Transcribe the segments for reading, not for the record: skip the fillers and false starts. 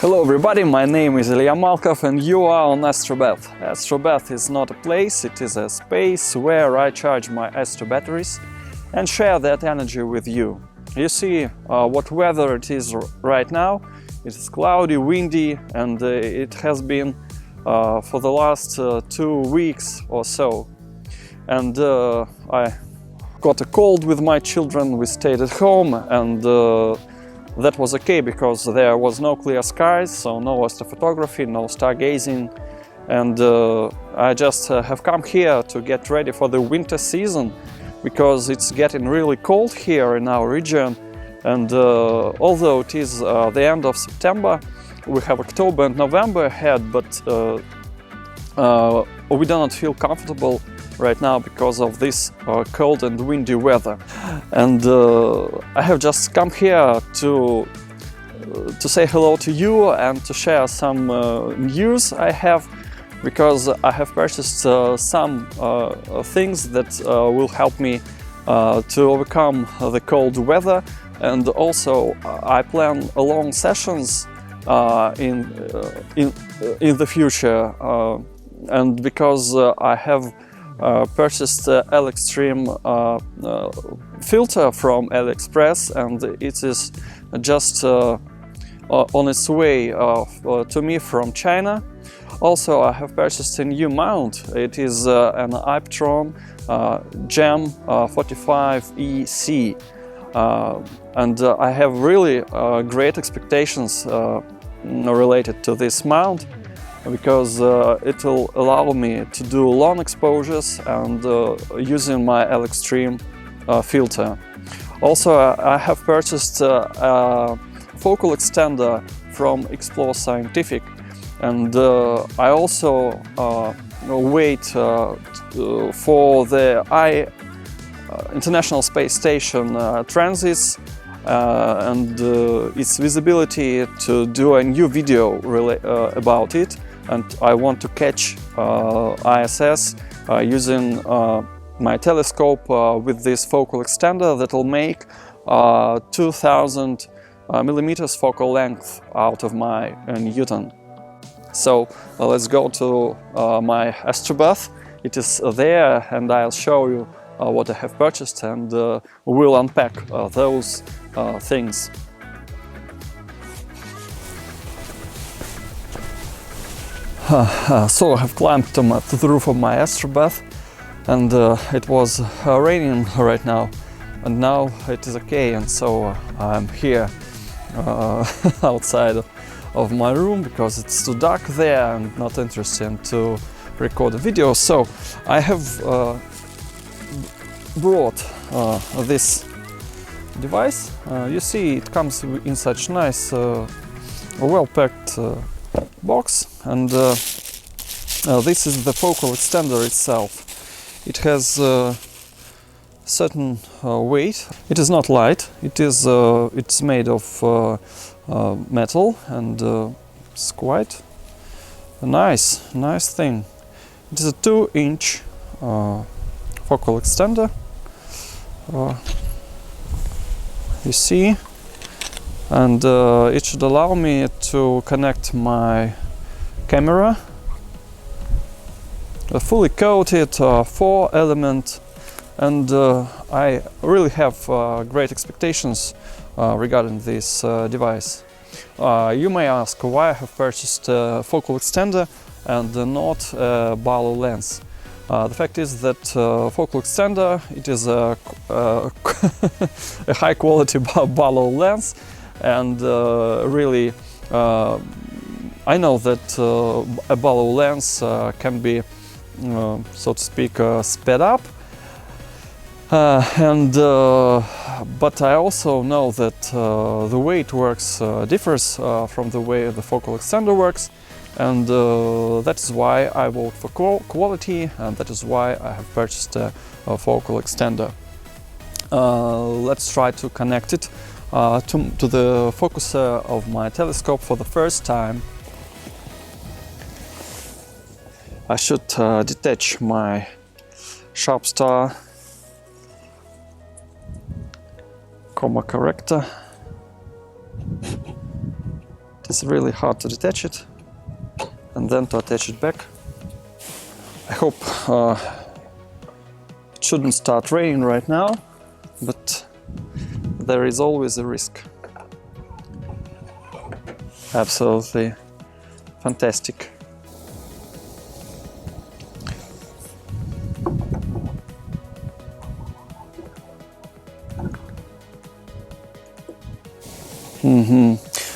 Hello everybody, my name is Ilya Malkov and you are on Astrobeth. Astrobeth is not a place, it is a space where I charge my Astro batteries and share that energy with you. You see what weather it is right now. It is cloudy, windy, and it has been for the last 2 weeks or so. And I got a cold with my children, we stayed at home, and that was okay because there was no clear skies, so no astrophotography, no stargazing, and I just have come here to get ready for the winter season because it's getting really cold here in our region. And although it is the end of September, we have October and November ahead, but we do not feel comfortable right now because of this cold and windy weather. And I have just come here to say hello to you and to share some news I have, because I have purchased some things that will help me to overcome the cold weather. And also I plan long sessions in the future, and because I have purchased LXtreme filter from AliExpress, and it is just on its way to me from China. Also, I have purchased a new mount. It is an Iptron GEM 45EC, and I have really great expectations related to this mount, because it will allow me to do long exposures and using my LXtreme filter. Also, I have purchased a focal extender from Explore Scientific, and I also wait for the International Space Station transits and its visibility to do a new video about it. And I want to catch ISS using my telescope with this focal extender that will make 2000 millimeters focal length out of my Newton. So let's go to my Astrobeth. It is there, and I'll show you what I have purchased, and we'll unpack those things. So I have climbed to the roof of my Astrobeth, and it was raining right now, and now it is okay, and so I'm here outside of my room because it's too dark there and not interesting to record a video. So I have brought this device. You see, it comes in such nice well-packed box, and this is the focal extender itself. It has certain weight. It is not light. It's made of metal, and it's quite a nice thing. It is a 2-inch focal extender. You see, and it should allow me to connect my camera, a fully coated 4-element, and I really have great expectations regarding this device. You may ask why I have purchased a focal extender and not a Barlow lens. The fact is that focal extender, it is a high quality Barlow lens, and really I know that a Barlow lens can be, so to speak, sped up, but I also know that the way it works differs from the way the focal extender works, and that is why I vote for quality, and that is why I have purchased a focal extender. Let's try to connect it to the focuser of my telescope for the first time. I should detach my Sharp Star chroma corrector. It's really hard to detach it and then to attach it back. I hope it shouldn't start raining right now, but there is always a risk. Absolutely fantastic.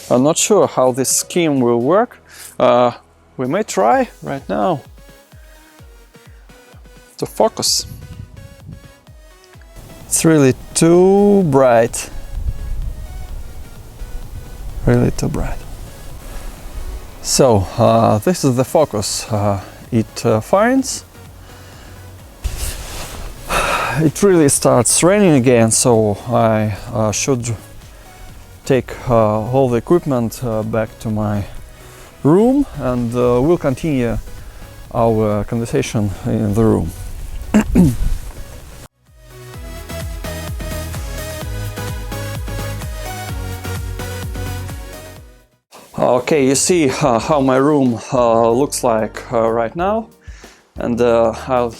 I'm not sure how this scheme will work. We may try right now to focus. It's really too bright. Really too bright. So this is the focus it finds. It really starts raining again, so I should take all the equipment back to my room, and we'll continue our conversation in the room. Okay, you see how my room looks like right now, and I'll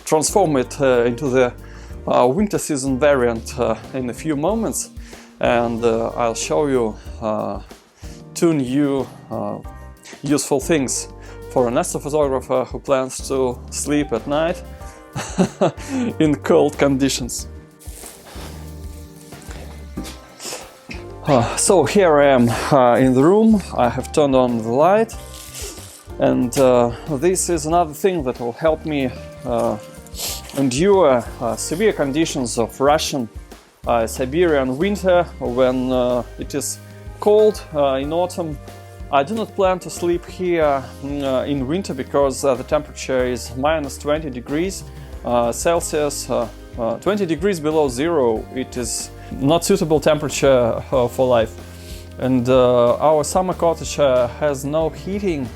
transform it into the winter season variant in a few moments, and I'll show you two new useful things for an astrophotographer who plans to sleep at night in cold conditions. So here I am in the room. I have turned on the light, and this is another thing that will help me endure severe conditions of Russian Siberian winter when it is cold in autumn. I do not plan to sleep here in winter because the temperature is minus 20 degrees Celsius, 20 degrees below zero. It is not suitable temperature for life. And our summer cottage has no heating.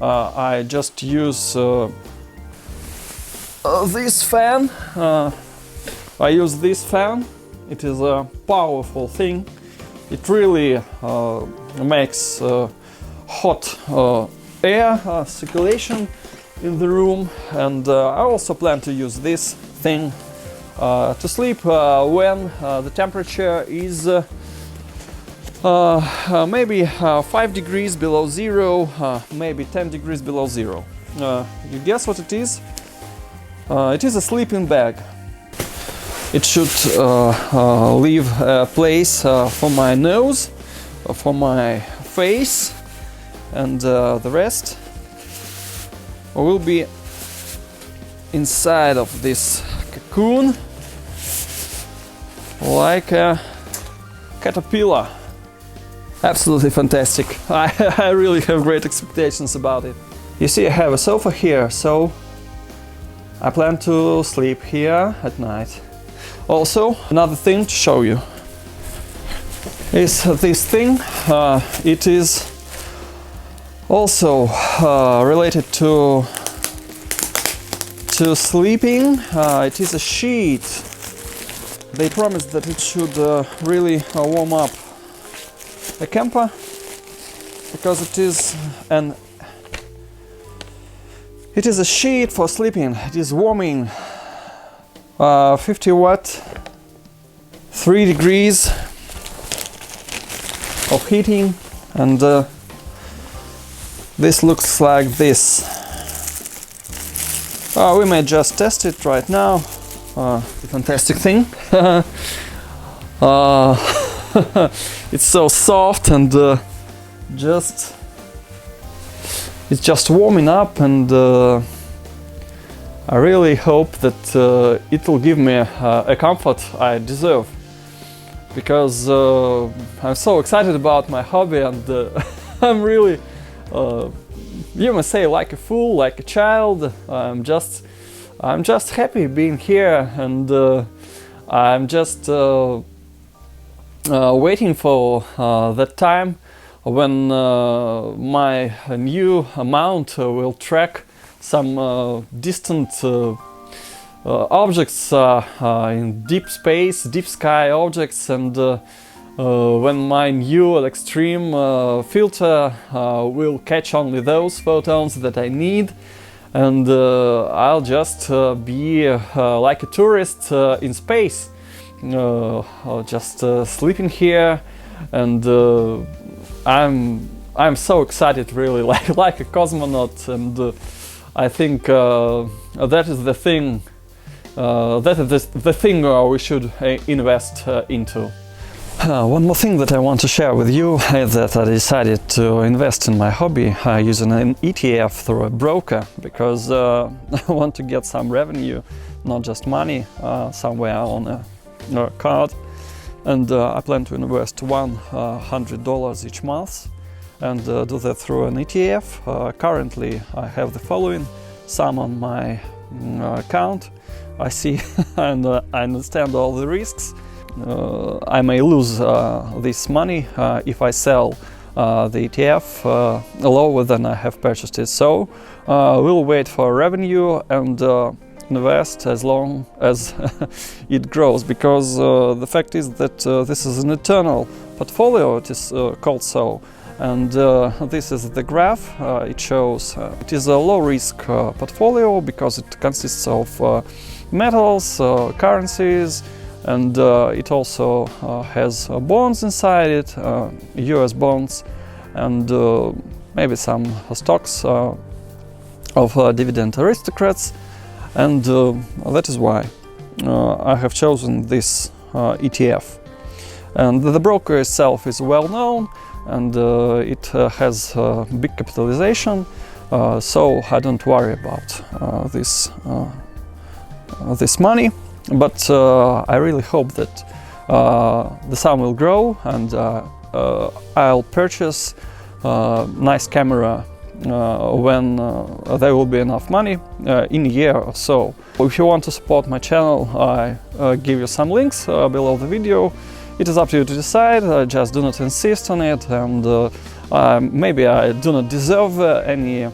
I just use this fan. I use this fan. It is a powerful thing. It really makes hot air circulation in the room, and I also plan to use this thing to sleep when the temperature is maybe 5 degrees below zero, maybe 10 degrees below zero. You guess what it is? It is a sleeping bag. It should leave a place for my nose, for my face, and the rest will be inside of this cocoon like a caterpillar. Absolutely fantastic. I really have great expectations about it. You see, I have a sofa here, so I plan to sleep here at night. Also, another thing to show you is this thing. It is also related to sleeping. It is a sheet. They promised that it should really warm up a camper, because it is a sheet for sleeping. It is warming. 50 watt, 3 degrees of heating, and this looks like this. We may just test it right now. The fantastic thing. It's so soft, and it's just warming up, and I really hope that it will give me a comfort I deserve, because I'm so excited about my hobby, and I'm really, you may say, like a fool, like a child. I'm just happy being here, and I'm just waiting for that time when my new mount will track some distant objects in deep space, deep sky objects, and when my new extreme filter will catch only those photons that I need, and I'll just be like a tourist in space, just sleeping here, and I'm so excited, really, like a cosmonaut, and I think that is the thing. That is the thing we should invest into. One more thing that I want to share with you is that I decided to invest in my hobby using an ETF through a broker, because I want to get some revenue, not just money, somewhere on a card. And I plan to invest $100 each month and do that through an ETF. Currently I have the following sum on my account. I see and I understand all the risks. I may lose this money if I sell the ETF lower than I have purchased it. So we'll wait for revenue and invest as long as it grows, because the fact is that this is an eternal portfolio, it is called so. And this is the graph. It shows it is a low-risk portfolio because it consists of metals, currencies, and it also has bonds inside it, US bonds, and maybe some stocks of dividend aristocrats. And that is why I have chosen this ETF. And the broker itself is well known, and it has big capitalization, so I don't worry about this money. But I really hope that the sum will grow, and I'll purchase a nice camera when there will be enough money in a year or so. If you want to support my channel, I give you some links below the video. It is up to you to decide, just do not insist on it, and maybe I do not deserve any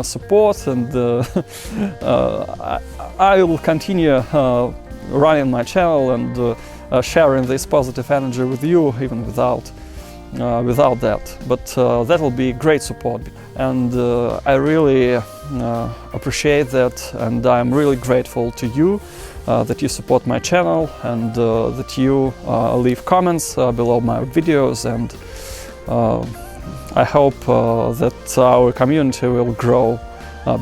support, and I will continue running my channel and sharing this positive energy with you, even without that. But that will be great support, and I really appreciate that, and I'm really grateful to you that you support my channel, and that you leave comments below my videos, and I hope that our community will grow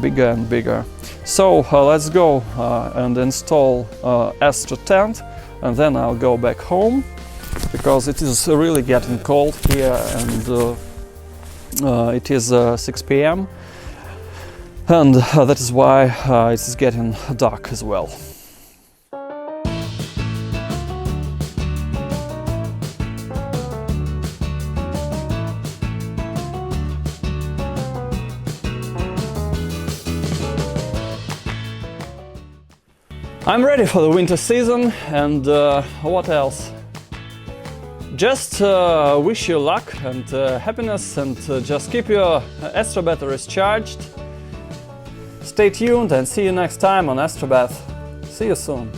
bigger and bigger. So let's go and install Astro Tent, and then I'll go back home, because it is really getting cold here, and it is 6 p.m. and that is why it is getting dark as well. I'm ready for the winter season, and what else? Just wish you luck and happiness, and just keep your Astro batteries charged. Stay tuned and see you next time on Astrobath. See you soon.